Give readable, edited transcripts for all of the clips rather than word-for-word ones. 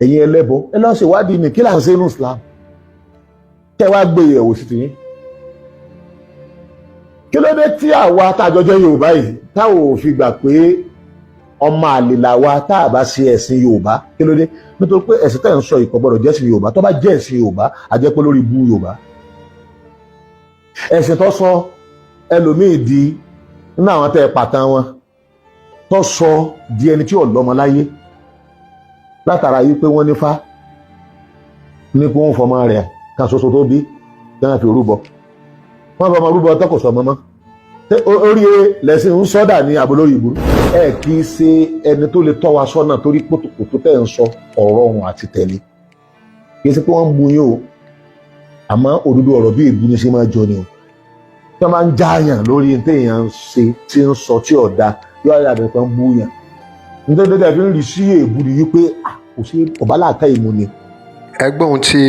ẹ̀yin ẹlẹ́bọ ẹ lọ ṣèwádìí ní kí là ń ṣe nínú Islam kẹ́ wá gbé yẹ̀wò sí tiyín. kí ló dé tí àwa tájọjọ Yorùbá yìí táwọn ò fi gbà pé ọmọ àlè làwa tá a bá ṣe ẹ̀sìn Yorùbá? kí ló dé? nítorí pé ẹ̀sìn tẹ̀ ń sọ ìkọ̀ gbọ́dọ̀ jẹ́ ẹ̀sìn Yorùbá. tó bá jẹ́ ẹ̀sìn Yorùbá a jẹ́ pé lórí ibú Yorùbá. ẹ̀sìn tó sọ ẹlòmíì di nínú àwọn tẹ́ pàtàn wọn tó sọ di ẹni tí ò lọ́mọ láyé látara yìí pé wọ́n nífá ní kó ń fọmọ rẹ̀ kan ṣoṣo tó bí dáná fi rúbọ. wọ́n fọmọ rúbọ tó kò sọ mọ́mọ́. orí lẹ́sìn ń sọ́dà ní abolórí ìbúrú. ẹ kì í ṣe ẹni tó lè tọ́ wa sọ́nà torí pòtòkòtò tẹ̀ ń sọ ọ̀rọ̀ ọ̀hún àti tẹ̀lé. kì í ṣe pé wọ́n ń bu yín o àmọ́ òdodo ọ̀rọ̀ bí èbú ni ṣe máa jọ ni o. tí wọ́n máa ń jáàyàn lórí téèyàn ń ṣe tí ń sọ tí ọ̀dà yóò ayé àbẹ̀rẹ̀ kan bú yàn. nítorí dédé fi ń rí sí èbú ni wípé kò sí ọ̀bálàkà ìmú ni. ẹgbẹ́ ohun tí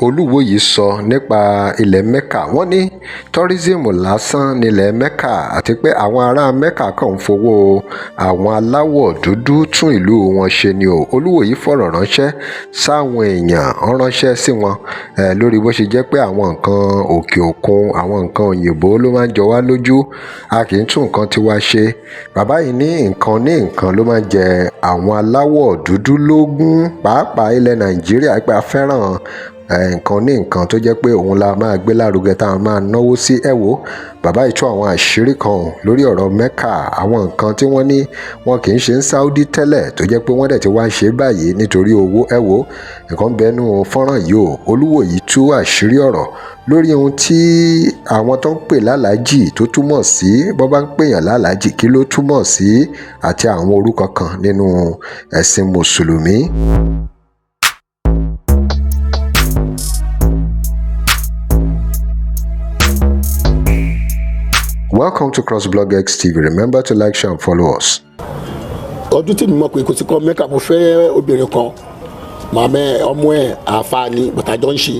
Olúwo yìí sọ nípa ilẹ̀ Mecca, wọ́n ní tourism lásán nílẹ̀ Mecca àti pé àwọn ará Mecca kàn ń fowó àwọn aláwọ̀ dúdú tún ìlú wọn ṣe ni o. Olúwo yìí fọ̀rọ̀ ránṣẹ́ sáwọn èèyàn, ránṣẹ́ sí wọn lórí bó ṣe jẹ́ pé àwọn nǹkan òkè òkun, àwọn nǹkan òyìnbó ló máa ń jọ wá lójú, a kì í tún nǹkan tiwa ṣe. Bàbá yìí ní nǹkan ló máa ń jẹ àwọn aláwọ̀ dúdú lógún, pàápàá ilẹ̀ Nàìjíríà, pé a fẹ́ràn nǹkan ní nǹkan tó jẹ́ pé òun la máa gbé lárugẹ tá a máa náwó sí. ẹ wò bàbá yìí tú àwọn àṣírí kan lórí ọ̀rọ̀ Mecca, àwọn nǹkan tí wọ́n ní wọn kì í ṣe ń Saudi tẹ́lẹ̀ tó jẹ́ pé wọ́n dẹ̀ ti wá ń ṣe báyìí nítorí owó. ẹ wò nǹkan bẹnu fọ́nrán yìí o. Olúwo yìí tú àṣírí ọ̀rọ̀ lórí ohun tí àwọn tó ń pè lálàájì tó túmọ̀ sí, bọ́ bá ń pèèyàn lálàájì kí ló túmọ̀ sí, àti àwọn orúkọ kan nínú ẹ̀sìn mùsùlùmí. Welcome to crossblogXTV. Remember to like, share and follow us. ọdún tí mi mọ̀ pé kò sí kọ́ Mecca, mo fẹ́ obìnrin kan màmá ọmọ ẹ̀ àfààní bàtàjọ́ ń ṣe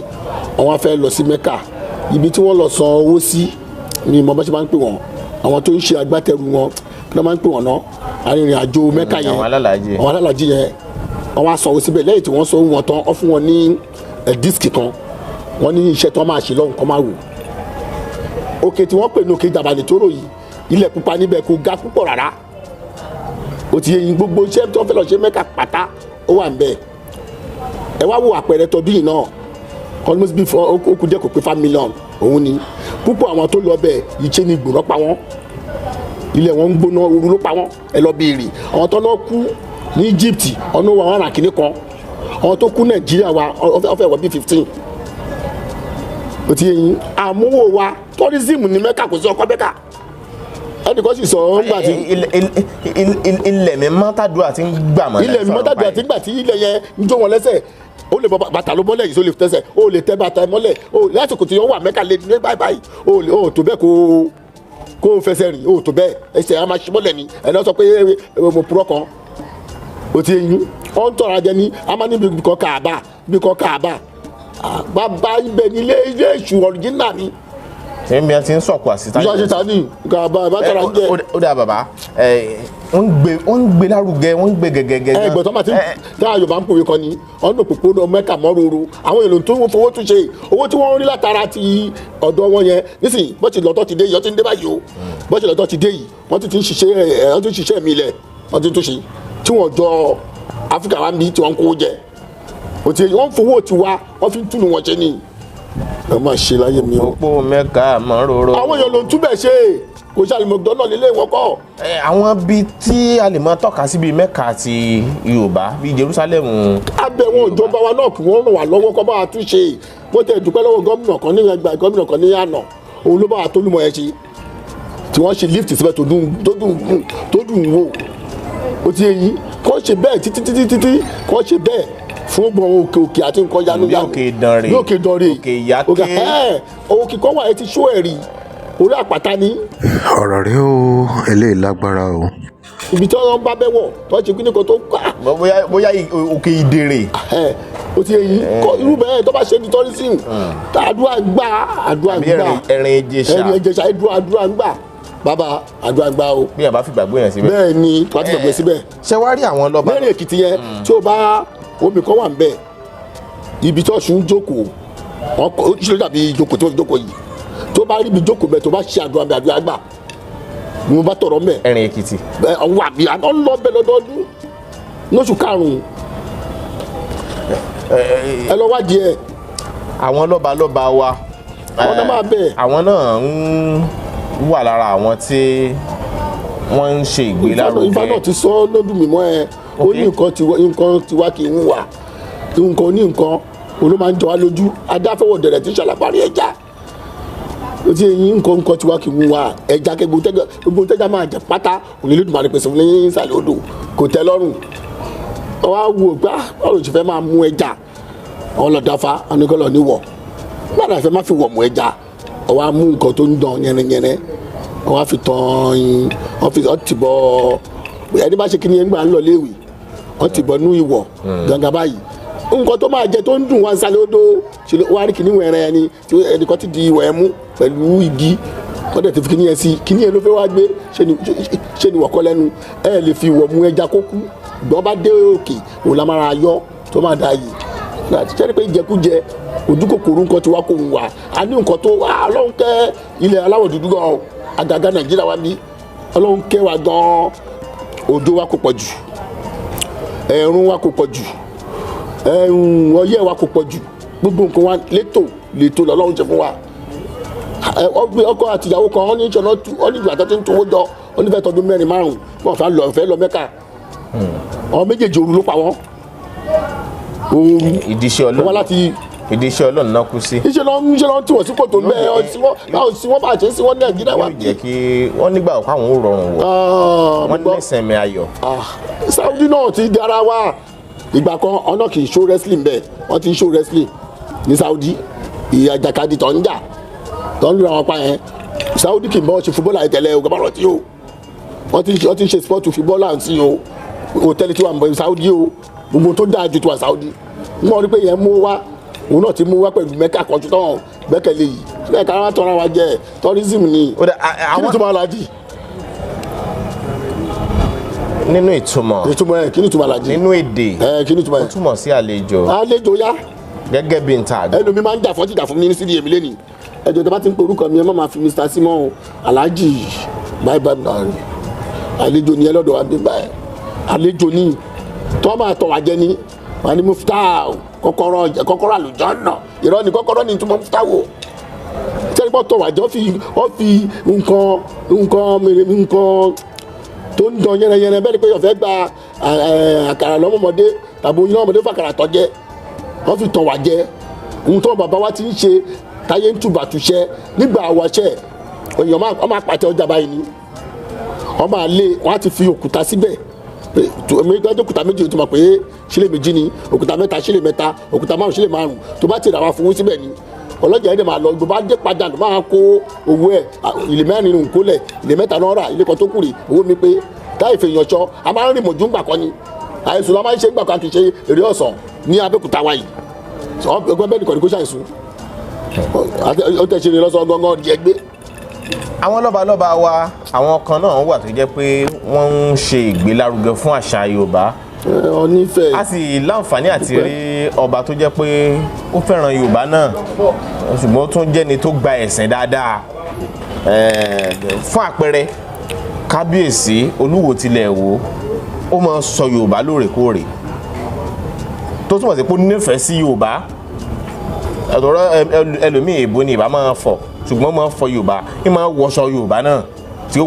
wọ́n wá fẹ́ lọ sí Mecca. ibi tí wọ́n lọ san owó sí ni mo bá ṣe máa ń pè wọ́n, àwọn tó ń ṣe agbátẹrù wọn kí wọ́n máa ń pè wọ́n náà arìnrìn àjò Mecca yẹn, àwọn alálàájì yẹn wọ́n wá sanwó síbẹ̀. lẹ́yìn tí wọ́n sanwó wọn tán wọ́n fún wọn ní dísìkì kan, wọ́n ní iṣẹ́ tí wọ́n máa ṣe lọ́hùn kan máa wò. òkè tí wọ́n pè ní òkè Jàbálì Tóró yìí, ilẹ̀ pupa níbẹ̀ kò ga púpọ̀ rárá. ó ti yẹ yín gbogbo iṣẹ́ tí wọ́n fẹ́ lọ ṣe Mecca pátá ó wà níbẹ̀. ẹ wá wo àpẹẹrẹ tọdún yìí náà, almost before ó kù díẹ̀ kò pé 5 million òun ni. púpọ̀ àwọn tó lọ bẹ̀ ìṣe ni gbòòrò pa wọ́n, ilẹ̀ wọn ń gbóná, ooru ló pa wọ́n. ẹ lọ béèrè àwọn tó lọ kú ní Egypt ọ̀nà wọn rà kíní kan, àwọn tó kú Nàìjíríà wa ọ̀fẹ́ wọ bí 15. ó ti yẹ yín àmúwò wa tourism ní Mecca kò sí ọkọ Mecca. ẹnìkan sì sọ ọ́n gbà tí ilẹ̀ mi mọ́tàdúrà ti ń gbà mọ́. ilẹ̀ mi mọ́tàdúrà ti ń gbà tí ilẹ̀ yẹn ń jó wọn lẹ́sẹ̀. ó lè bọ bàtà ló mọ́lẹ̀ yìí tó lè tẹ́sẹ̀, ó lè tẹ́ bàtà mọ́lẹ̀, ó lásìkò tí wọ́n wà Mecca lé ní báyìí ó tó bẹ́ẹ̀ kó fẹsẹ̀ rìn, ó tó bẹ́ẹ̀ ẹsẹ̀ á máa ṣí mọ́lẹ̀ ni. ẹ̀dá sọ pé mo purọ́ kan. ó ti yín ọ̀ ń tọ́ra jẹ ní a máa níbi kan Káàbà bàbá ibẹ̀ ní ilé ìṣù ọ̀rìjínà ni. èmi àti ń sọ̀kù àsìtá. ìṣàṣẹ ta ni Káàbà bàtàrà ń jẹ. ó dà bàbá wọ́n ń gbé lárugẹ, wọ́n ń gbé gẹ́gẹ́. ẹgbẹ́ tó máa ti tá a Yorùbá ń pòwe kan ní ọ̀nà òpópónà Mecca mọ́ròrò, àwọn èèyàn tó fowó tún ṣe owó tí wọ́n rí látara ti ọ̀dọ̀ wọn yẹn. nísìnyí bó ti lọ́tọ̀ ti dé yìí, ó ti ń dé báyìí o. bó ti lọ́tọ̀ ti dé yìí wọ́n ti ń ṣiṣẹ́ mi lẹ̀, wọ́n ti tún ṣe tí wọ́n jọ Áfíríkà wa ní tí wọ́n ń kó jẹ. òtí wọ́n fowó tiwa wọ́n fi ń túnú wọn ṣe ni. ẹ má ṣe láyé mi o. òpó Mecca mọ́ròrò. àwọn èèyàn ló ń túbẹ̀ ṣe kò ṣe àlùmọ̀gbọ́n náà nílé wọn kọ́. àwọn bíi tí a lè máa tọ́ka sí bíi Mecca àti Yorùbá bíi Jerusalem. abẹ wọn ìjọba wa náà kí wọ́n ràn wá lọ́wọ́ kọ́ bá wa tún ṣe. mo tẹ̀ dúpẹ́ lọ́wọ́ gómìnà kan ní àná, òun ló bá wa tólúmọ̀ ẹ ṣe tí wọ́n ṣe lift síbẹ̀ tó dùn wò. ó ti yẹ yín kọ́ ṣe bẹ́ẹ̀ títí kọ́ ṣe bẹ́ẹ̀ fún gbọ̀n òkè àti nǹkan yanu bí òkè Ìdànrè, òkè Ìyáké. owó kíkọ́ wà ẹ ti ṣó ẹ̀rí orí àpáta ní. ọ̀rọ̀ rẹ o, eléyìí lágbára o. ibi tí wọ́n bá bẹ́ wọ̀ tó ṣe kí nìkan tó kà. bóyá òkè Ìdèrè. ó ti yẹ yín kọ́ irú bẹ́ẹ̀ tó bá ṣe ní tourism àdúrà gbà. ẹ̀rìn Ìjẹ̀ṣà àdúrà gbà. bàbá àdúrà gbà o. bí a bá fi gbàgbé yẹn síbẹ̀. bẹ́ẹ̀ ni wàá ti gbàgbé síbẹ̀. ṣé wàá rí àwọn lọ́ba. lẹ́rìn Èkìtì yẹn tí o bá omi kan wà ń bẹ̀ ibi tó ṣùn jókòó ọkọ̀ ó ṣe dàbí jókòó tó jókòó yìí tó bá rí ibi jókòó bẹ̀ tó bá ṣe àdúrà bẹ̀ àdúrà gbà ni mo bá tọrọ mẹ́. Ẹ̀rìn Èkìtì. ọwọ́ àbí àná lọ bẹ̀ lọ́dọọdún lóṣù karùn-ún ẹ lọ wádìí ẹ. Àwọn lọ́balọ́ba wa àwọn náà máa bẹ̀. àwọn náà ń wà lára àwọn tí wọ́n ń ṣe ìgbélárugẹ. Ifá náà ti sọ lọ́dún mímọ́ ẹ ó ní nǹkan tiwa kì í ń wà nǹkan ní nǹkan olú máa ń jọ wá lójú adáfẹ́wọ̀ dẹ̀rẹ̀ tí ṣàlàparí ẹja ó ti yín nǹkan tiwa kì í ń wà ẹja kẹ gbogbo tẹ́jà máa jẹ pátá Olódùmarè pèsè fún lẹ́yìn ìsàlẹ̀ odò kò tẹ́ lọ́rùn ọwọ́ àwò gbá báwo ló ti fẹ́ máa mú ẹja ọlọ́dáfá oníkọ́lọ́ níwọ̀ gbàdá ìfẹ́ má fi wọ̀ mú ẹja ọwọ́ àmú nǹkan tó ń dán yẹnẹyẹnẹ wọ́n á fi tán yín wọ́n ti bọ́ ẹni bá ṣe kí ni ẹni gbà ń lọ léèwé wọ́n ti bọ́ nú ìwọ̀ gangan báyìí nǹkan tó máa jẹ tó ń dùn wá sálẹ̀ odò wọ́n á rí kìnìún ẹ̀rẹ̀ ẹni tí ẹnìkan ti di ìwọ̀ ẹ̀ mú pẹ̀lú igi wọ́n dẹ̀ ti fi kìnìún ẹ̀ sí kìnìún ẹ̀ ló fẹ́ wá gbé ṣé ni wọ̀kọ́ lẹ́nu ẹ̀ lè fi ìwọ̀ mú ẹja kó kú gbọ́n bá dé òkè òun la máa yọ tó máa da yìí láti ṣẹ́ni pé ìjẹkújẹ ojú kòkòrò nǹkan tí wá kò ń wà á ní nǹkan tó Ọlọ́run kẹ́ ilẹ̀ aláwọ̀ dúdú gan àgàgà Nàìjíríà wa bí Ọlọ́run kẹ́ wa gan òjò wa kò pọ̀ jù ẹ̀rùn wa kò pọ̀ jù ọyẹ́ wa kò pọ̀ jù gbogbo nǹkan wa létò lọ́lọ́run ṣe fún wa ọkọ àti ìyàwó kan wọ́n ní ìṣọ̀nà wọ́n ní ìgbà tó ti ń towó jọ wọ́n ní fẹ́ tọdún 4-5 wọ́n fẹ́ lọ Mẹ́kà àwọn méjèèjì òru ló pa wọ́n òru ìdíṣẹ́ Ọlọ́run náà kú sí. iṣẹ́ lọ́n tí wọ́n sí kòtò bẹ́ẹ̀ wọ́n bá ṣe sí wọ́n ní Nàìjíríà wà. yóò jẹ́ kí wọ́n nígbà òkú àwọn ò rọrùn wọ̀ wọ́n ní ìsẹ̀mí ayọ̀. Saudi náà ti dára wá ìgbà kan ọ̀nà kì í show wrestling bẹ́ẹ̀ wọ́n ti ń show wrestling ní Saudi ìyàjàkadì tó ń jà tó ń lura wọn pa yẹn Saudi kì í bọ́ ṣe fúbọ́ọ̀lù àìtẹ́lẹ̀ ògbàbọ̀rọ̀ tí o wọ́n ti ń ṣe sport fúbọ́ọ̀lù àǹtí o hòtẹ́ẹ̀lì tí wà ń bọ̀ Saudi o gbogbo tó dáa ju tó wà Saudi wọ́n rí pé yẹn mú wá òun náà ti mú wá pẹ̀lú Mẹ́kà kan tó gbẹ́kẹ̀lé yìí ṣé kára tọ́ra wa jẹ́ tourism ni kí ni tó máa lají. nínú ìtumọ̀ ẹ̀ kí ni tó máa lají. nínú èdè kí ni tó máa ó túmọ̀ sí àlejò. àlejò yá. gẹ́gẹ́ bí n ta àgbẹ̀. ẹlòmí máa ń jà fún mi ní sídìí èmi lẹ́nìí ẹjọ́ tó bá ti ń pe orúkọ mi ẹ má máa fi Mr. Simon Alhaji báyìí náà rí àlejò ni ẹ lọ́dọ̀ wa bí báyìí àlejò ni tó máa tọ̀ wá jẹ ni wà ní mufta kọ́kọ́rọ́ àlùjànnà irọ́ ni kọ́kọ́rọ́ ni túmọ̀ mufta wo sẹ́ni pọ̀ tọ̀ wá jẹ́ wọ́n fi nǹkan tó ń dán yẹrẹyẹrẹ bẹ́ẹ̀ ni pé ọ̀fẹ́ gba àkàrà lọ́mọdé tàbí oyin lọ́mọdé fàkàrà tọ́ jẹ́ wọ́n fi tàn wá jẹ ohun tó bàbá wa ti ń ṣe táyé ń tùbàtúṣẹ́ nígbà àwọ̀ṣẹ́ èèyàn máa pàtẹ ọjà báyìí ni wọ́n máa lé wọ́n á ti fi òkúta síbẹ̀ òkúta méjì tó máa pé sílẹ̀ méjì ni òkúta mẹ́ta sílẹ̀ mẹ́ta òkúta 5 sílẹ̀ 5 tó bá ti rà wá fowó síbẹ̀ ni ọlọ́jà ẹ̀dẹ̀ máa lọ tó bá dé padà ló máa kó owó ẹ̀ ilé 4 nínú nkólẹ̀ ilé 3 náà rà ilé kan tó kùrì owó mi pé táì fi èèyàn ṣọ a máa ń rìn mọ̀jú ńgbà kan ni àìsùn la máa ń ṣe ńgbà kan kì í ṣe èrè ọ̀sán ní Abẹ́òkúta wa yìí ọgbẹ́ bẹ́ẹ̀ nìkan ni kò ṣàìsùn ó tẹ̀ ṣe ní lọ́sọ̀ gangan di ẹgbẹ́. àwọn lọ́balọ́ba wa àwọn kan náà wà tó jẹ́ pé wọ́n ń ṣe ìgbélárugẹ fún àṣà Yorùbá onífẹ̀ẹ́. a sì láǹfààní àti rí ọba tó jẹ́ pé ó fẹ́ràn Yorùbá náà ṣùgbọ́n ó tún jẹ́ni tó gba ẹ̀sìn dáadáa fún àpẹẹrẹ kábíyèsí Olúwo tilẹ̀ Ìwó ó máa ń sọ Yorùbá lóòrèkóòrè tó túmọ̀ sí pé ó nífẹ̀ẹ́ sí Yorùbá ọ̀rọ̀ ẹlòmíì èbó ni ìbá máa fọ̀ ṣùgbọ́n máa fọ Yorùbá ní máa wọṣọ Yorùbá náà tí ó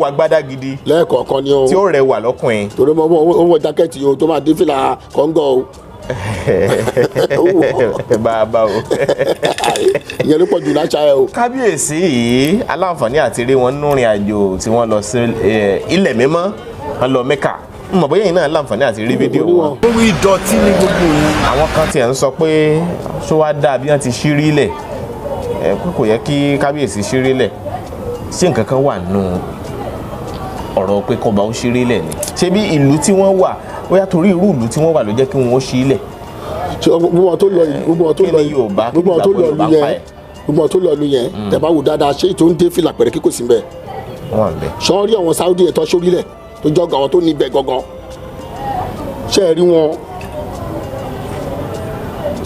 wà gbádá gidi lẹ́ẹ̀kọ̀ọ̀kan ni o tí ó rẹwà lọ́kùnrin. torí mo wọ jákẹ́ẹ̀tì o tó máa dé fìlà kọ́ńgọ̀ o. bàbá o. ìyẹn ló pọ̀ jù láṣà ẹ o. kábíyèsí yìí aláǹfààní àti rí wọn nírìn àjò tí wọ́n lọ sí ilẹ̀ mímọ́ wọ́n lọ Mẹ́kà mọ̀ bóyá yìí náà láǹfààní àti rí fídíò wọn. ohun ìdọ̀tí ni gbogbo yìí. àwọn kan tiẹ̀ ń sọ pé ṣó wá dáa bí wọ́n ti ṣírí lẹ̀ kò yẹ kí kábíyèsí ṣírí lẹ̀ ṣé nǹkan kan wà nù ọ̀rọ̀ pé kọba ó ṣírí lẹ̀ ni ṣé bí ìlú tí wọ́n wà bóyá torí irú ìlú tí wọ́n wà ló jẹ́ kí wọ́n ó ṣí lẹ̀. gbogbo wọn tó lọ lu yẹn tẹ́ bá wò dáadáa ṣé tó ń dé fìlà pẹ̀rẹ̀ kíkò sí bẹ́ẹ̀. sọ́ọ́rí àwọn Saudi ẹ̀tọ́ sórí lẹ̀ tó jọ àwọn tó ní ibẹ̀ gangan ṣe é rí wọn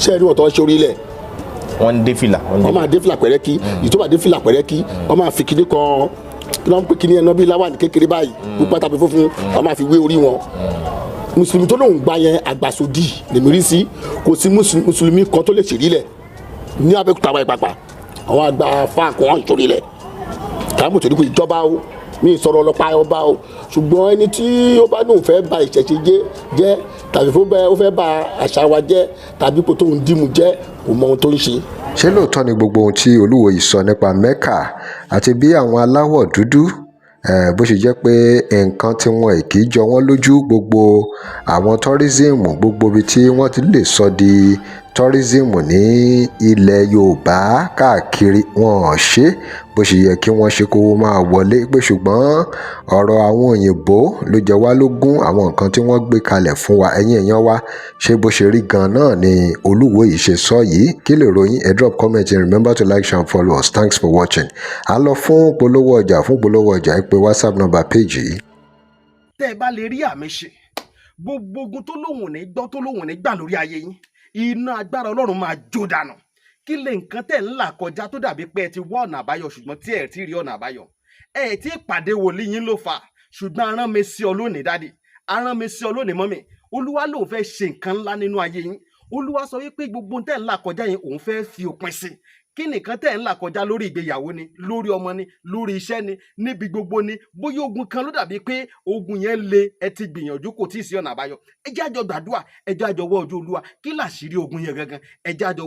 ṣé ẹ rí wọn tó ń ṣe orílẹ̀ wọ́n ń dé fìlà. wọ́n máa dé fìlà pẹ̀rẹ́kí ìtọ́ba dé fìlà pẹ̀rẹ́kí wọ́n máa fi kíní kan kí wọ́n pè kíní ẹ̀nà bíi láwàní kékeré báyìí pupa tàbí funfun wọ́n máa fi wé orí wọn. mùsùlùmí tó lóun gba yẹn àgbàsódì lèmi rí sí kò sí mùsùlùmí kan tó lè ṣèrílẹ̀ ní Abẹ́òkúta wáyé pàpà àwọn àgbà fáàkì wọn ìṣòrílẹ̀ káàmù tó ní kò ìjọba o mi sọ̀rọ̀ ọlọ́pàá ọba o ṣùgbọ́n ẹni tí ó bá lóun fẹ́ ba ìṣẹ̀ṣe jẹ́ tàbí ó fẹ́ ba àṣà wa jẹ́ tàbí kò tóun dìmú jẹ́ kò mọ ohun tó ń ṣe. ṣé lóòótọ́ ni gbogbo ohun tí Olúwo yìí sọ nípa Mecca àti bí àwọn aláwọ̀ dúdú bó ṣe jẹ́ pé nǹkan tí wọn kì í jọ wọ́n lójú, gbogbo àwọn tọ́rísìmù gbogbo ibi tí wọ́n ti lè sọ di tọ́rísìmù ní ilẹ̀ Yorùbá káàkiri wọn ò ṣe bó ṣe yẹ kí wọ́n ṣe kó máa wọlé pé ṣùgbọ́n ọ̀rọ̀ àwọn òyìnbó ló jẹ wá lógún àwọn nǹkan tí wọ́n gbé kalẹ̀ fún wa ẹ̀yin èèyàn wa ṣé bó ṣe rí gan náà ni Olúwo yìí ṣe sọ yìí kí lè ròyìn ẹ drop comment and remember to like, share and follow us. Thanks for watching. a lọ fún polówó ọjà ẹ pé WhatsApp number page yìí. tẹ́ ẹ bá lè rí àmì ṣe gbogbo ogun tó lóhùn ní gbọ́ tó lóhùn ní gbà lórí ayé yín iná agbára Ọlọ́run máa jó dànù. kí lè nǹkan tẹ̀ ń là kọjá tó dàbí pé ẹ ti wá ọ̀nà àbáyọ ṣùgbọ́n tí ẹ ti rí ọ̀nà àbáyọ ẹ ti pàdé wòlíì yín ló fà ṣùgbọ́n arán mi sí ọ lónìí dádì arán mi sí ọ lónìí mọ́mì Olúwa lòun fẹ́ ṣe nǹkan ńlá nínú ayé yín. Olúwa sọ wípé gbogbo tẹ̀ ń là kọjá yẹn òun fẹ́ fi òpin sí. Kí nìkan tẹ̀ ń là kọjá lórí ìgbéyàwó ni lórí ọmọ ni lórí iṣẹ́ ni níbi gbogbo ni bóyá ogun kan ló dàbí pé ogun yẹn le ẹ ti gbìyànjú kò tí ì sí ọ̀nà àbáyọ ẹ jẹ́ àjọ gbàdúrà ẹ jẹ́ àjọ wọ ojú Olúwa kí làṣírí ogun yẹn gangan ẹ jẹ́ àjọ.